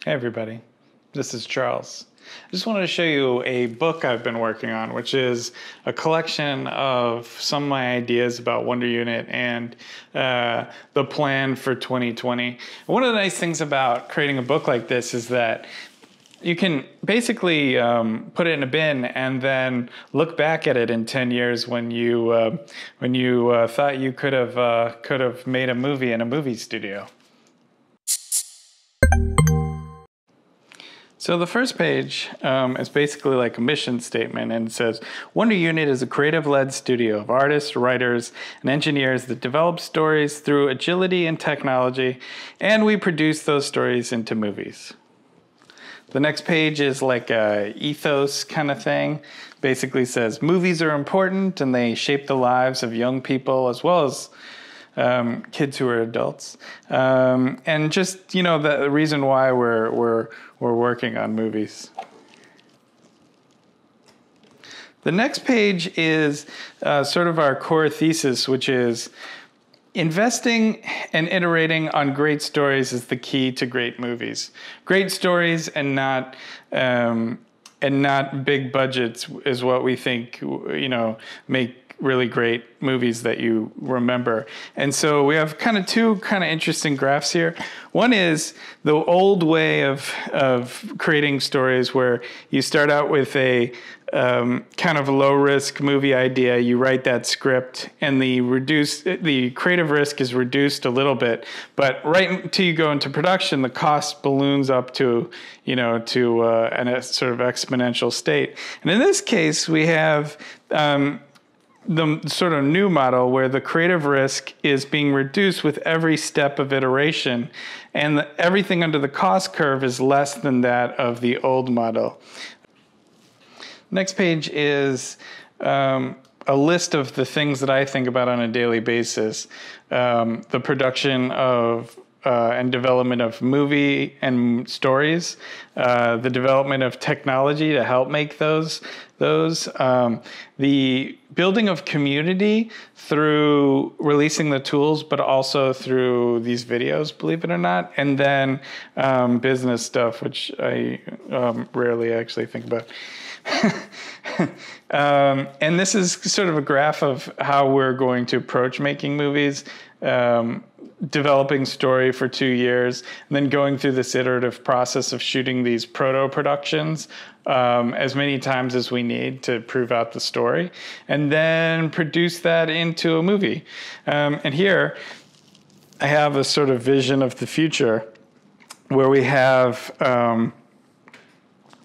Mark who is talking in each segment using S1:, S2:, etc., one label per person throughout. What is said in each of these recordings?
S1: Hey everybody, this is Charles. I just wanted to show you a book I've been working on, which is a collection of some of my ideas about Wonder Unit and the plan for 2020. One of the nice things about creating a book like this is that you can basically put it in a bin and then look back at it in 10 years when you thought you could have made a movie in a movie studio. So the first page is basically like a mission statement, and it says, Wonder Unit is a creative-led studio of artists, writers, and engineers that develop stories through agility and technology, and we produce those stories into movies. The next page is like a ethos kind of thing. Basically says, movies are important, and they shape the lives of young people as well as kids who are adults, and just the reason why we're working on movies. The next page is sort of our core thesis, which is investing and iterating on great stories is the key to great movies. Great stories and not big budgets is what we think make really great movies that you remember. And so we have two interesting graphs here. One is the old way of creating stories where you start out with a kind of low risk movie idea, you write that script, and the creative risk is reduced a little bit, but right until you go into production, the cost balloons up to a sort of exponential state. And in this case, we have the sort of new model where the creative risk is being reduced with every step of iteration, and everything under the cost curve is less than that of the old model. Next page is a list of the things that I think about on a daily basis. The production of and development of movie and stories, the development of technology to help make those, the building of community through releasing the tools, but also through these videos, believe it or not, and then business stuff, which I rarely actually think about. And this is sort of a graph of how we're going to approach making movies. Developing story for 2 years, and then going through this iterative process of shooting these proto productions as many times as we need to prove out the story, and then produce that into a movie. And here I have a sort of vision of the future where we have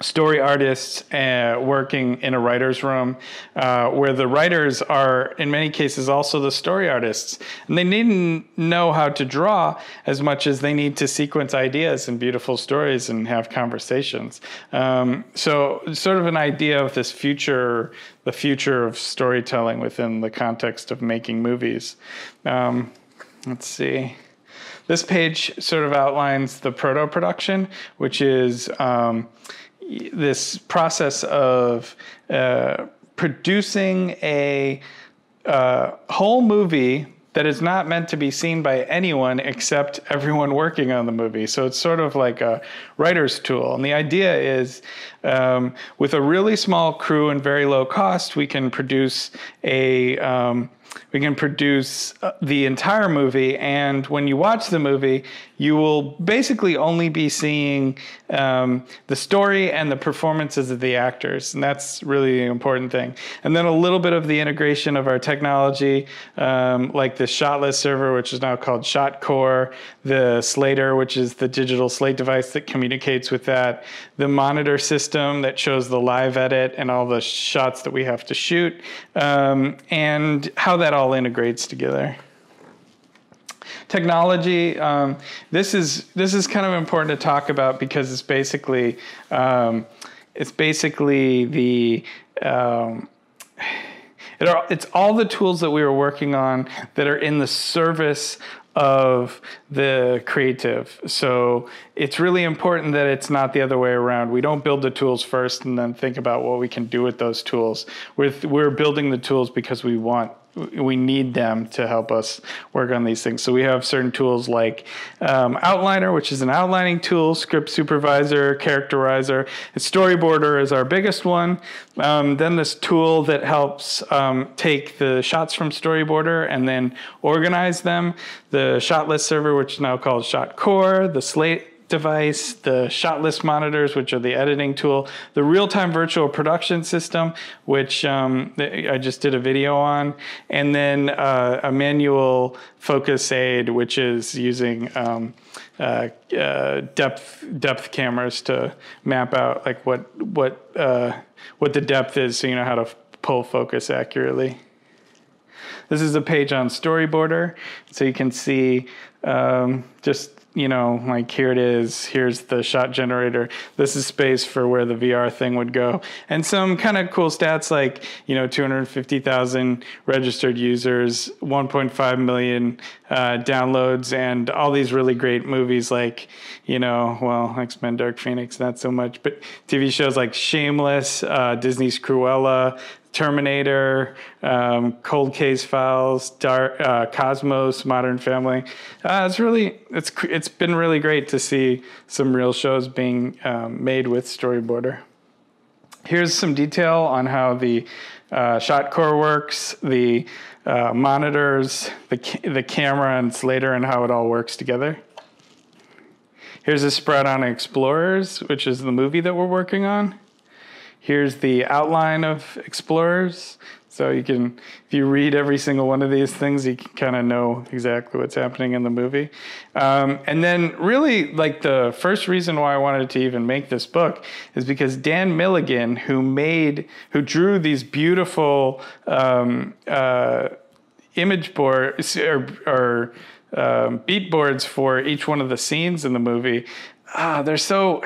S1: story artists working in a writer's room where the writers are, in many cases, also the story artists. And they needn't know how to draw as much as they need to sequence ideas and beautiful stories and have conversations. So sort of an idea of this future, the future of storytelling within the context of making movies. Let's see. This page sort of outlines the Proto Production, which is this process of producing a whole movie that is not meant to be seen by anyone except everyone working on the movie. So it's sort of like a writer's tool. And the idea is with a really small crew and very low cost, we can produce the entire movie, and when you watch the movie, you will basically only be seeing the story and the performances of the actors, and that's really the important thing. And then a little bit of the integration of our technology, like the Shotless server, which is now called ShotCore, the Slater, which is the digital slate device that communicates with that, the monitor system that shows the live edit and all the shots that we have to shoot, and how that all integrates together. Technology. This is kind of important to talk about because it's basically it's all the tools that we were working on that are in the service of the creative. So it's really important that it's not the other way around. We don't build the tools first and then think about what we can do with those tools. We're building the tools because we want we need them to help us work on these things. So we have certain tools like Outliner, which is an outlining tool, Script Supervisor, Characterizer, and Storyboarder is our biggest one. Then this tool that helps take the shots from Storyboarder and then organize them, the Shot List Server, which is now called Shot Core, the Slate device, the shot list monitors, which are the editing tool, the real-time virtual production system, which I just did a video on, and then a manual focus aid, which is using depth cameras to map out like what the depth is, so you know how to pull focus accurately. This is a page on Storyboarder, so you can see just, you know, like here it is, here's the shot generator. This is space for where the VR thing would go. And some kind of cool stats like, you know, 250,000 registered users, 1.5 million downloads, and all these really great movies like, you know, well, X-Men Dark Phoenix, not so much, but TV shows like Shameless, Disney's Cruella, Terminator, Cold Case Files, Cosmos, Modern Family. It's been really great to see some real shows being made with Storyboarder. Here's some detail on how the shot core works, the monitors, the camera and Slater, and how it all works together. Here's a spread on Explorers, which is the movie that we're working on. Here's the outline of Explorers. So you can, if you read every single one of these things, you can kind of know exactly what's happening in the movie. And then really, like, the first reason why I wanted to even make this book is because Dan Milligan, who drew these beautiful image boards or beat boards for each one of the scenes in the movie, they're so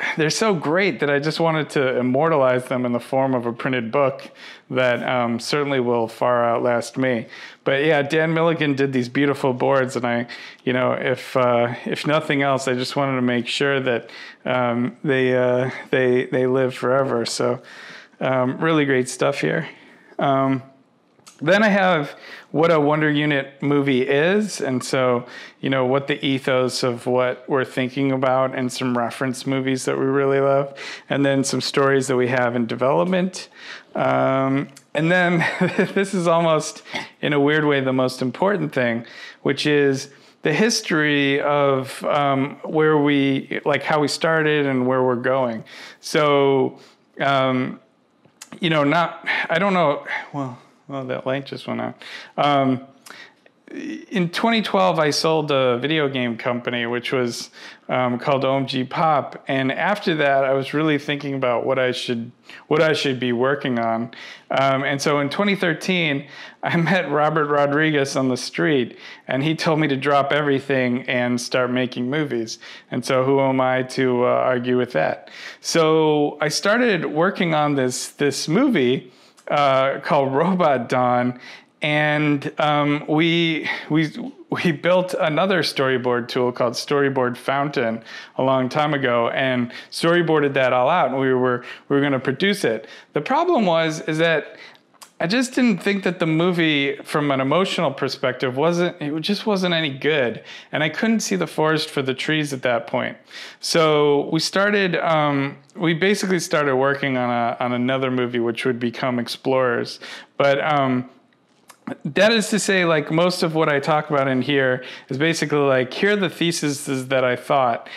S1: great that I just wanted to immortalize them in the form of a printed book that certainly will far outlast me. But yeah, Dan Milligan did these beautiful boards, and I, you know, if nothing else, I just wanted to make sure that they live forever. So really great stuff here. Then I have what a Wonder Unit movie is, and so, you know, what the ethos of what we're thinking about, and some reference movies that we really love, and then some stories that we have in development. And then this is almost, in a weird way, the most important thing, which is the history of where we, like, how we started and where we're going. So, you know, I don't know, well, that light just went out. In 2012, I sold a video game company, which was called OMG Pop. And after that, I was really thinking about what I should be working on. And so in 2013, I met Robert Rodriguez on the street, and he told me to drop everything and start making movies. And so who am I to argue with that? So I started working on this movie called Robot Dawn, and we built another storyboard tool called Storyboard Fountain a long time ago, and storyboarded that all out, and we were going to produce it. The problem is that I just didn't think that the movie, from an emotional perspective, just wasn't any good, and I couldn't see the forest for the trees at that point. So we basically started working on another movie, which would become Explorers. But that is to say, like, most of what I talk about in here is basically like, here are the theses that I thought.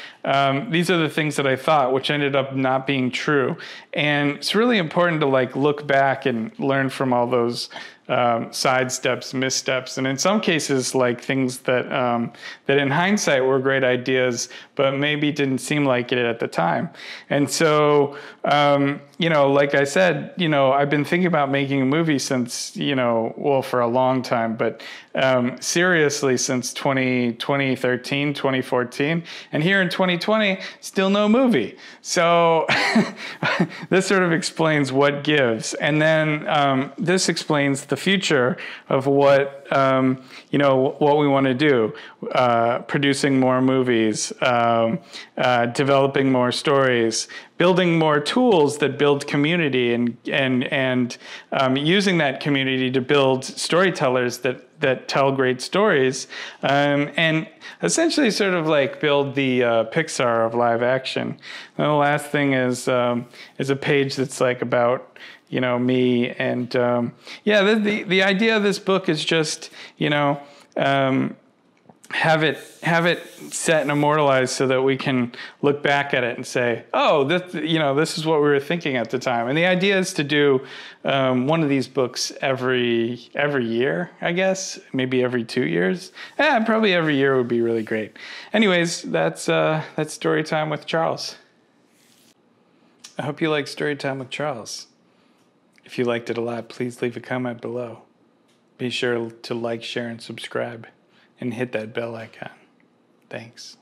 S1: These are the things that I thought, which ended up not being true. And it's really important to, like, look back and learn from all those sidesteps, missteps, and in some cases, like, things that in hindsight were great ideas, but maybe didn't seem like it at the time. And so, you know, like I said, you know, I've been thinking about making a movie since, you know, well, for a long time, but seriously since 2013, 2014. And here in 2020, still no movie. So this sort of explains what gives. And then this explains the future of what, what we want to do. Producing more movies, developing more stories, building more tools that build community, and using that community to build storytellers that tell great stories, and essentially sort of like build the Pixar of live action. And the last thing is a page that's like about me, and the idea of this book is just have it set and immortalized so that we can look back at it and say, oh, this is what we were thinking at the time. And the idea is to do one of these books every year, I guess, maybe every 2 years. Probably every year would be really great. Anyways, that's Storytime with Charles. I hope you like Storytime with Charles. If you liked it a lot, please leave a comment below. Be sure to like, share, and subscribe. And hit that bell icon. Thanks.